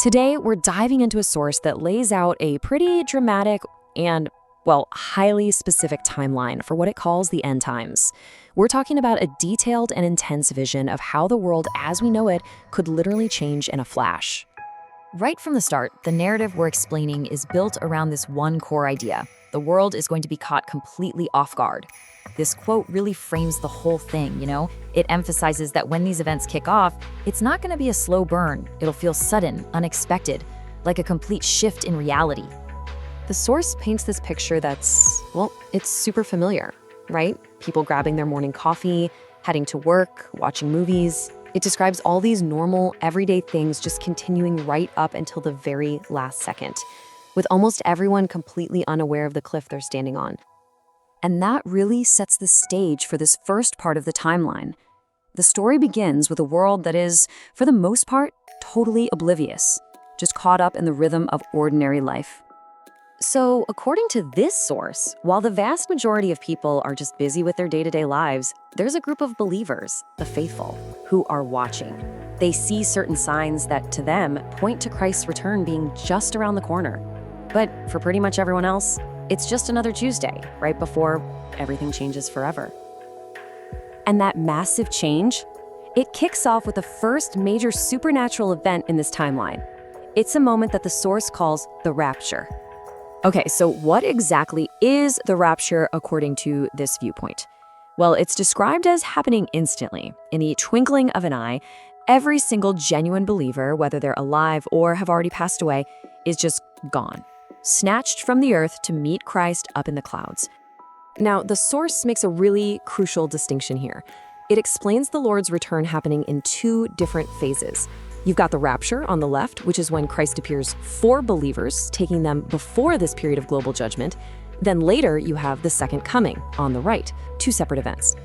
Today, we're diving into a source that lays out a pretty dramatic and, well, highly specific timeline for what it calls the end times. We're talking about a detailed and intense vision of how the world as we know it could literally change in a flash. Right from the start, the narrative we're explaining is built around this one core idea. The world is going to be caught completely off guard. This quote really frames the whole thing, It emphasizes that when these events kick off, it's not going to be a slow burn. It'll feel sudden, unexpected, like a complete shift in reality. The source paints this picture that's, well, it's super familiar, right? People grabbing their morning coffee, heading to work, watching movies. It describes all these normal, everyday things just continuing right up until the very last second, with almost everyone completely unaware of the cliff they're standing on. And that really sets the stage for this first part of the timeline. The story begins with a world that is, for the most part, totally oblivious, just caught up in the rhythm of ordinary life. So, according to this source, while the vast majority of people are just busy with their day-to-day lives, there's a group of believers, the faithful, who are watching. They see certain signs that, to them, point to Christ's return being just around the corner. But for pretty much everyone else, it's just another Tuesday, right before everything changes forever. And that massive change, it kicks off with the first major supernatural event in this timeline. It's a moment that the source calls the Rapture. Okay, so what exactly is the Rapture according to this viewpoint? Well, it's described as happening instantly. In the twinkling of an eye, every single genuine believer, whether they're alive or have already passed away, is just gone, snatched from the earth to meet Christ up in the clouds. Now, the source makes a really crucial distinction here. It explains the Lord's return happening in two different phases. You've got the rapture on the left, which is when Christ appears for believers, taking them before this period of global judgment. Then later, you have the second coming on the right, two separate events.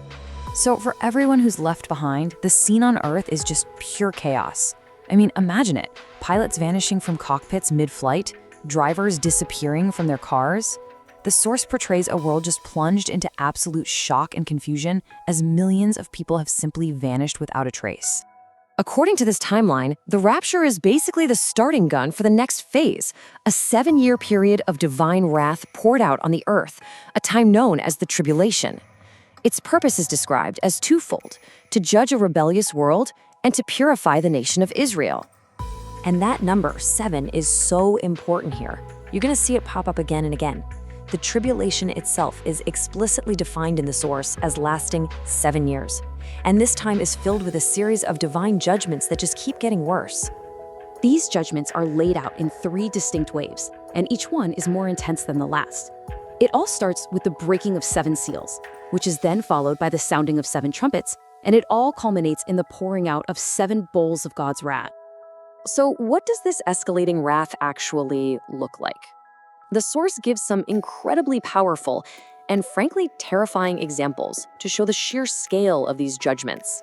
So for everyone who's left behind, the scene on Earth is just pure chaos. I mean, imagine it. Pilots vanishing from cockpits mid-flight, drivers disappearing from their cars. The source portrays a world just plunged into absolute shock and confusion as millions of people have simply vanished without a trace. According to this timeline, the rapture is basically the starting gun for the next phase, a 7-year period of divine wrath poured out on the earth, a time known as the Tribulation. Its purpose is described as twofold: to judge a rebellious world and to purify the nation of Israel. And that number, 7, is so important here. You're going to see it pop up again and again. The tribulation itself is explicitly defined in the source as lasting 7 years. And this time is filled with a series of divine judgments that just keep getting worse. These judgments are laid out in 3 distinct waves, and each one is more intense than the last. It all starts with the breaking of 7 seals, which is then followed by the sounding of 7 trumpets, and it all culminates in the pouring out of 7 bowls of God's wrath. So what does this escalating wrath actually look like? The source gives some incredibly powerful and frankly terrifying examples to show the sheer scale of these judgments.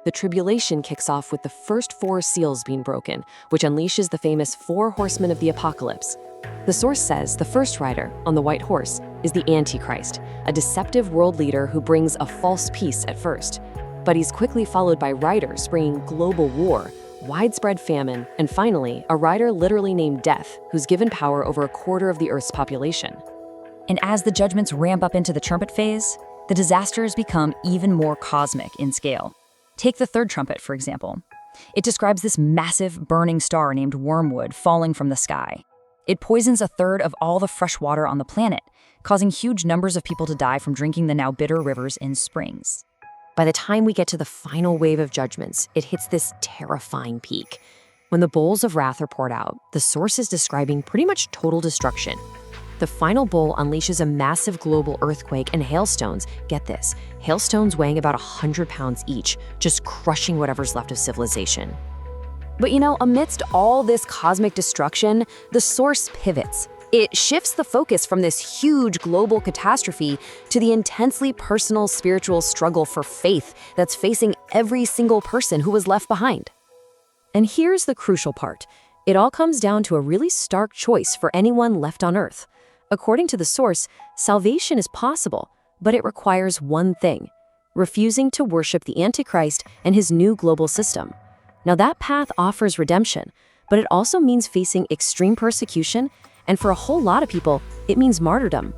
The tribulation kicks off with the first 4 seals being broken, which unleashes the famous 4 horsemen of the apocalypse. The source says the first rider on the white horse is the Antichrist, a deceptive world leader who brings a false peace at first. But he's quickly followed by riders bringing global war, widespread famine, and finally, a rider literally named Death, who's given power over a quarter of the Earth's population. And as the judgments ramp up into the trumpet phase, the disasters become even more cosmic in scale. Take the third trumpet, for example. It describes this massive burning star named Wormwood falling from the sky. It poisons a third of all the fresh water on the planet, causing huge numbers of people to die from drinking the now bitter rivers in springs. By the time we get to the final wave of judgments, it hits this terrifying peak. When the bowls of wrath are poured out, the source is describing pretty much total destruction. The final bowl unleashes a massive global earthquake and hailstones, get this, hailstones weighing about 100 pounds each, just crushing whatever's left of civilization. But amidst all this cosmic destruction, the source pivots. It shifts the focus from this huge global catastrophe to the intensely personal spiritual struggle for faith that's facing every single person who was left behind. And here's the crucial part. It all comes down to a really stark choice for anyone left on Earth. According to the source, salvation is possible, but it requires one thing: refusing to worship the Antichrist and his new global system. Now that path offers redemption, but it also means facing extreme persecution, and for a whole lot of people, it means martyrdom.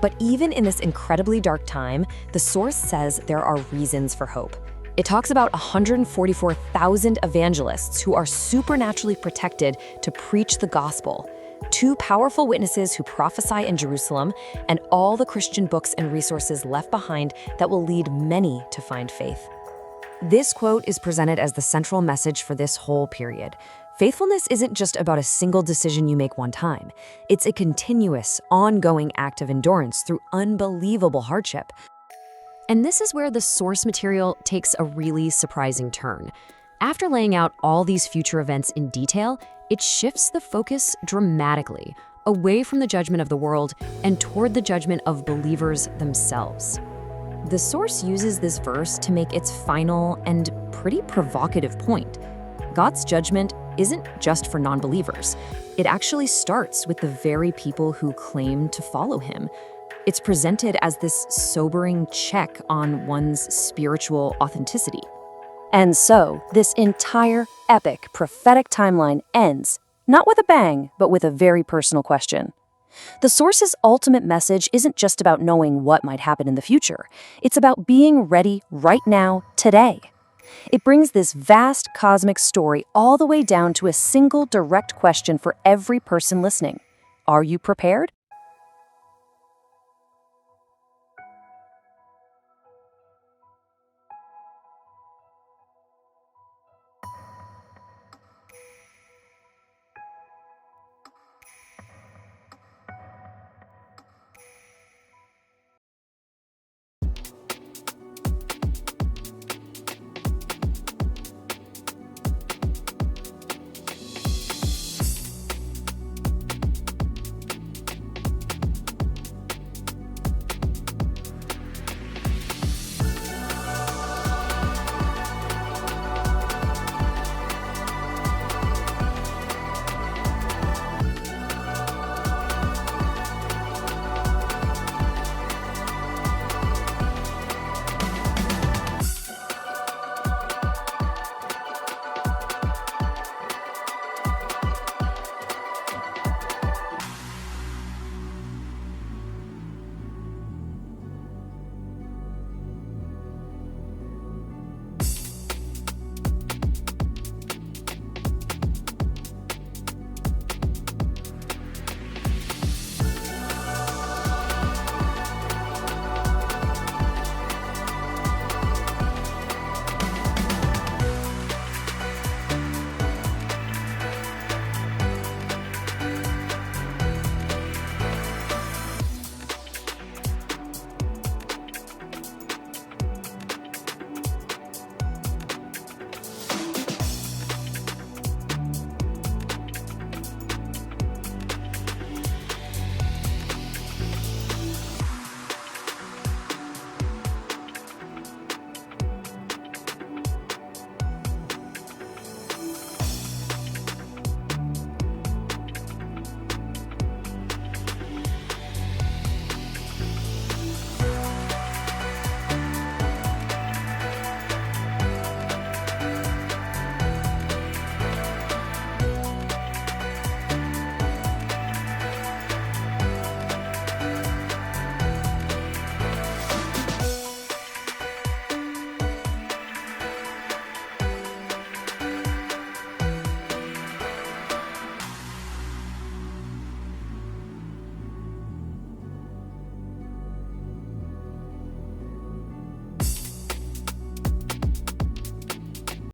But even in this incredibly dark time, the source says there are reasons for hope. It talks about 144,000 evangelists who are supernaturally protected to preach the gospel, 2 powerful witnesses who prophesy in Jerusalem, and all the Christian books and resources left behind that will lead many to find faith. This quote is presented as the central message for this whole period. Faithfulness isn't just about a single decision you make one time. It's a continuous, ongoing act of endurance through unbelievable hardship. And this is where the source material takes a really surprising turn. After laying out all these future events in detail, it shifts the focus dramatically, away from the judgment of the world and toward the judgment of believers themselves. The source uses this verse to make its final and pretty provocative point. God's judgment isn't just for non-believers. It actually starts with the very people who claim to follow him. It's presented as this sobering check on one's spiritual authenticity. And so, this entire epic prophetic timeline ends, not with a bang, but with a very personal question. The source's ultimate message isn't just about knowing what might happen in the future. It's about being ready right now, today. It brings this vast cosmic story all the way down to a single direct question for every person listening. Are you prepared?